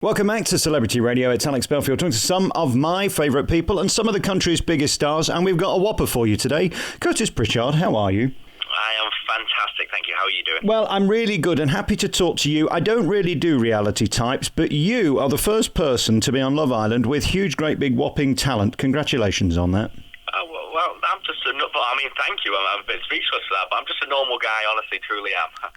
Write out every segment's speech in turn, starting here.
Welcome back to Celebrity Radio. It's Alex Belfield talking to some of my favourite people and some of the country's biggest stars. And we've got a whopper for you today. Curtis Pritchard, how are you? I am fantastic, thank you. How are you doing? Well, I'm really good and happy to talk to you. I don't really do reality types, but you are the first person to be on Love Island with huge, great, big, whopping talent. Congratulations on that. Well, I'm just thank you. I'm a bit speechless for that, but I'm just a normal guy, honestly, truly am.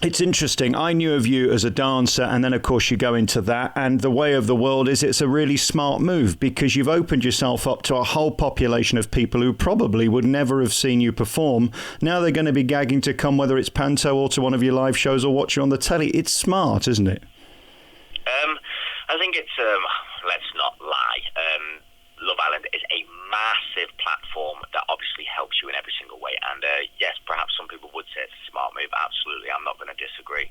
It's interesting. I knew of you as a dancer, and then, of course, you go into that. And the way of the world is it's a really smart move because you've opened yourself up to a whole population of people who probably would never have seen you perform. Now they're going to be gagging to come, whether it's Panto or to one of your live shows or watch you on the telly. It's smart, isn't it? I think it's, let's not lie, Love Island is a massive platform that obviously helps you in every single way. And yes, perhaps some people would say it's a smart move. Absolutely, I'm not going to disagree.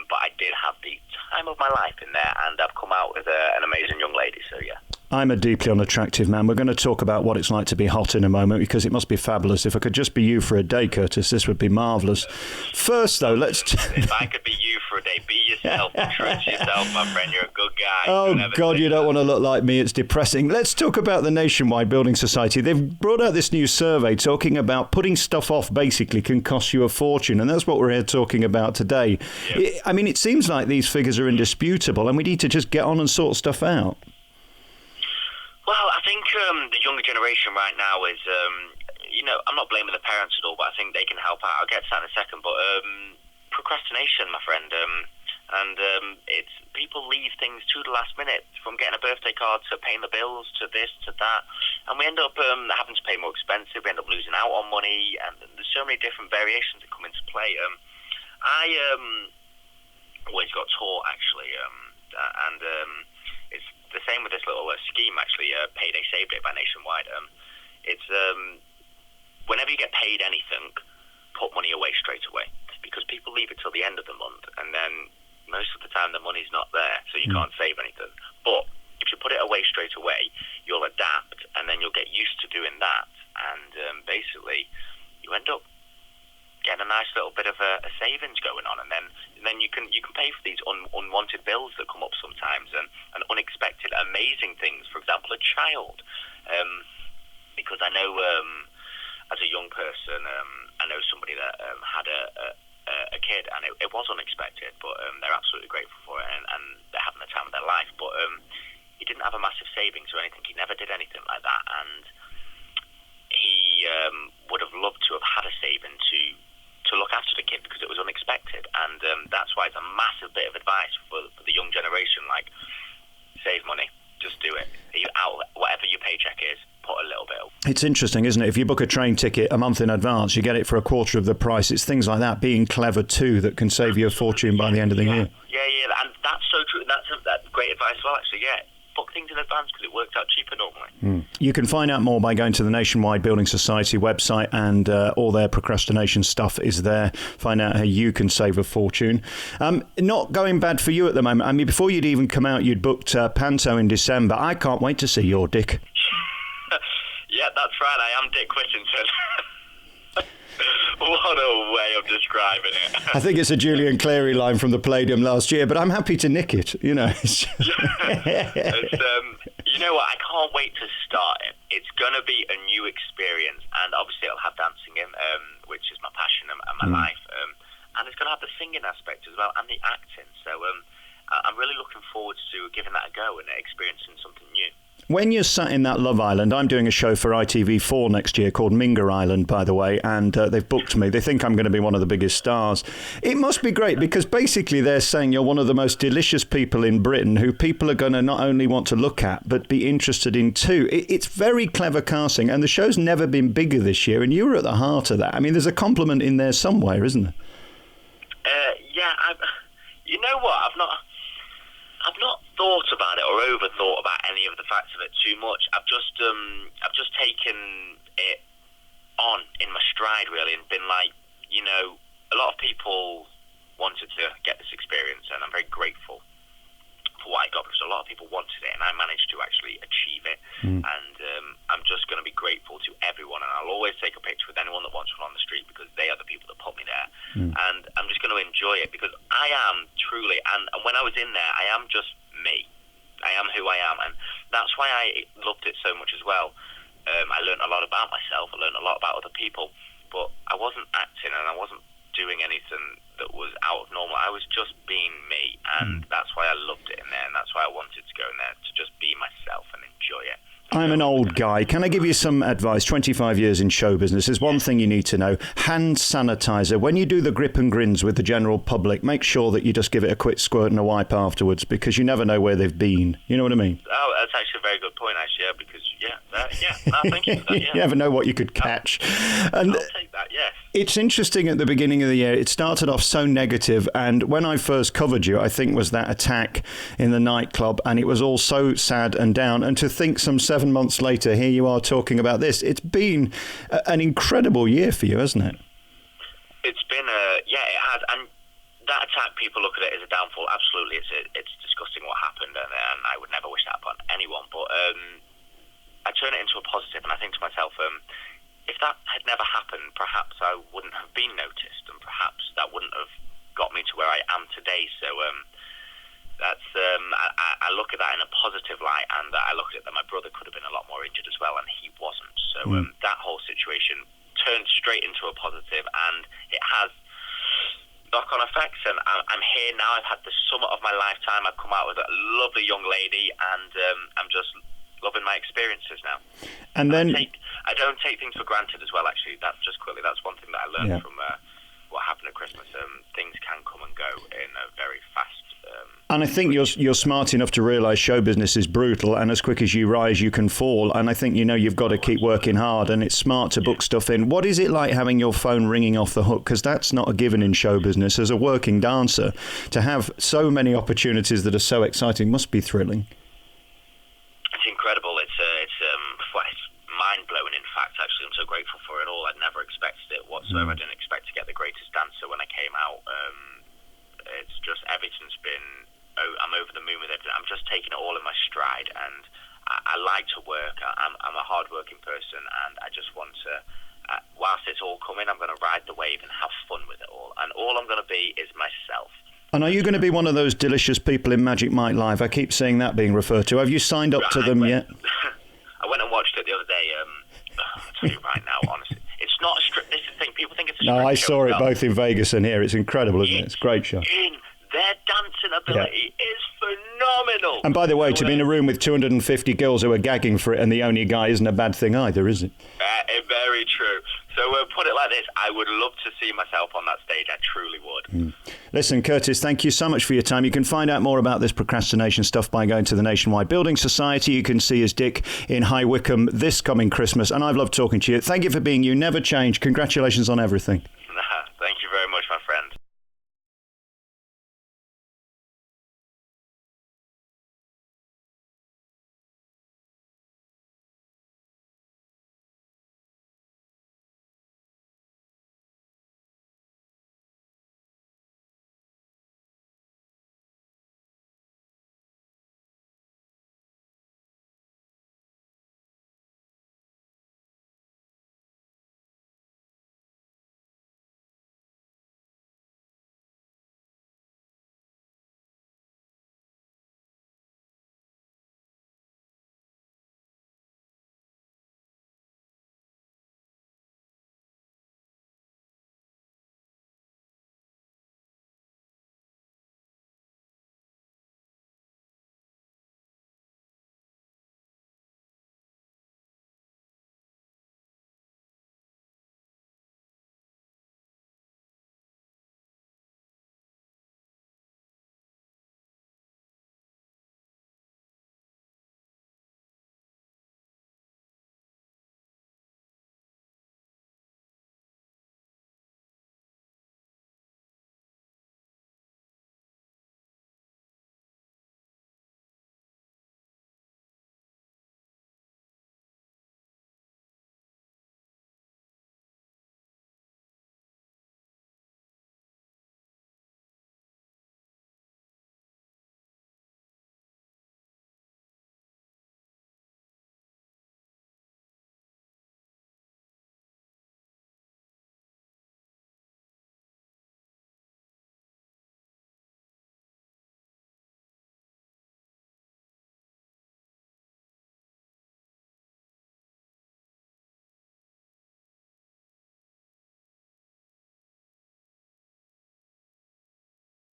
But I did have the time of my life in there, and I've come out with an amazing young lady. So yeah. I'm a deeply unattractive man. We're going to talk about what it's like to be hot in a moment because it must be fabulous. If I could just be you for a day, Curtis, this would be marvellous. First, though, If I could be you for a day, be yourself. Be true to yourself, my friend. You're a good guy. Oh, God, you don't want to look like me. It's depressing. Let's talk about the Nationwide Building Society. They've brought out this new survey talking about putting stuff off basically can cost you a fortune, and that's what we're here talking about today. Yep. It seems like these figures are indisputable, and we need to just get on and sort stuff out. Well, I think the younger generation right now is, I'm not blaming the parents at all, but I think they can help out. I'll get to that in a second, but procrastination, my friend, it's people leave things to the last minute, from getting a birthday card to paying the bills to this to that, and we end up having to pay more expensive. We end up losing out on money, and there's so many different variations that come into play. I always got taught actually, and it's the same with this little scheme actually, Payday Save Day by Nationwide. It's whenever you get paid anything, put money away straight away, because people leave it till the end of the month, and then most of the time the money's not there, so you can't save anything. But if you put it away straight away, you'll adapt, and then you'll get used to doing that, and basically you end up getting a nice little bit of a savings going on, and then you can pay for these unwanted bills that come up sometimes, and unexpected amazing things. For example, a child, because I know as a young person, I know somebody that had a kid, and it was unexpected, but they're absolutely grateful for it, and they're having the time of their life. But he didn't have a massive savings or anything. He never did anything like that, and he would have loved to have had a saving to look after the kid, because it was unexpected. And that's why it's a massive bit of advice for the young generation, like, save money, just do it. Whatever your paycheck is, put a little bit of. It's interesting, isn't it? If you book a train ticket a month in advance, you get it for a quarter of the price. It's things like that, being clever too, that can save you a fortune by the end of the year. Yeah, and that's so true. That's great advice as well, actually, yeah. Book things in advance because it works out cheaper normally. You can find out more by going to the Nationwide Building Society website, and all their procrastination stuff is there. Find out how you can save a fortune. Not going bad for you at the moment. I mean, before you'd even come out, you'd booked Panto in December. I can't wait to see your Dick. Yeah, that's right. I am Dick Whittington. What a way of describing it. I think it's a Julian Clary line from the Palladium last year, but I'm happy to nick it, you know. You know what, I can't wait to start it. It's going to be a new experience, and obviously it'll have dancing in, which is my passion and my life, and it's going to have the singing aspect as well, and the acting. So I'm really looking forward to giving that a go and experiencing something new. When you're sat in that Love Island, I'm doing a show for ITV4 next year called Minga Island, by the way, and they've booked me. They think I'm going to be one of the biggest stars. It must be great because basically they're saying you're one of the most delicious people in Britain who people are going to not only want to look at but be interested in too. It's very clever casting, and the show's never been bigger this year, and you were at the heart of that. I mean, there's a compliment in there somewhere, isn't there? You know what? I've not thought about it or overthought about any of the facts of it too much. I've just taken it on in my stride, really, and been like, a lot of people wanted to get this experience, and I'm very grateful for what I got, because a lot of people wanted it, and I managed to actually achieve it. And I'm just going to be grateful to everyone, and I'll always take a picture with anyone that wants one on the street, because they are the people that put me there. And I'm just going to enjoy it, because I am truly, and when I was in there, I am just me. I am who I am, and that's why I loved it so much as well. I learned a lot about myself. I learned a lot about other people, but I wasn't acting and I wasn't doing anything that was out of normal. I was just being me, and that's why I loved it in there, and that's why I wanted to go in there, to just be myself and enjoy it. I'm an old guy. Can I give you some advice? 25 years in show business. There's one thing you need to know. Hand sanitizer. When you do the grip and grins with the general public, make sure that you just give it a quick squirt and a wipe afterwards, because you never know where they've been. You know what I mean? Oh, that's actually a very good point, actually, because, thank you for that, yeah. You never know what you could catch. And I'll take that, yes. it's interesting at the beginning of the year. It started off so negative, and when I first covered you, I think was that attack in the nightclub, and it was all so sad and down. And to think some 7 months later, here you are talking about this. It's been an incredible year for you, hasn't it? It's been it has, and that attack, people look at it as a downfall. Absolutely, it's disgusting what happened, and I would never wish that upon anyone. But I turn it into a positive, and I think to myself, if that had never happened, perhaps I wouldn't have been noticed, and perhaps that wouldn't have got me to where I am today. So that's I look at that in a positive light, and I look at it that my brother could have been a lot more injured as well, and he wasn't. So that whole situation turned straight into a positive, and it has knock-on effects. And I'm here now. I've had the summer of my lifetime. I've come out with a lovely young lady, and I'm just loving my experiences now. And then I don't take things for granted as well. Actually, that's one thing that I learned from what happened at Christmas. Things can come and go in a very fast. And I think you're smart enough to realise show business is brutal, and as quick as you rise, you can fall. And I think you've got to keep working hard, and it's smart to book stuff in. What is it like having your phone ringing off the hook? Because that's not a given in show business. As a working dancer, to have so many opportunities that are so exciting must be thrilling. It's incredible. It's mind-blowing, in fact. Actually, I'm so grateful for it all. I'd never expected it whatsoever. I didn't expect to get the greatest dancer when I came out. It's just everything's been... I'm over the moon with it. I'm just taking it all in my stride, and I like to work. I'm a hard-working person, and I just want to... whilst it's all coming, I'm going to ride the wave and have fun with it all. And all I'm going to be is myself. And are you going to be one of those delicious people in Magic Mike Live? I keep seeing that being referred to. Have you signed up to them yet? I went and watched it the other day. I'll tell you right now, honestly. It's not a strip. This is the thing. People think it's a strip. No, I saw it both in Vegas and here. It's incredible, isn't it? It's a great show. Their dancing ability is phenomenal. And by the way, to be in a room with 250 girls who are gagging for it and the only guy isn't a bad thing either, is it? Very true. So put it like this, I would love to see myself on that stage. I truly would. Listen, Curtis, thank you so much for your time. You can find out more about this procrastination stuff by going to the Nationwide Building Society. You can see his Dick in High Wycombe this coming Christmas. And I've loved talking to you. Thank you for being you. Never change. Congratulations on everything.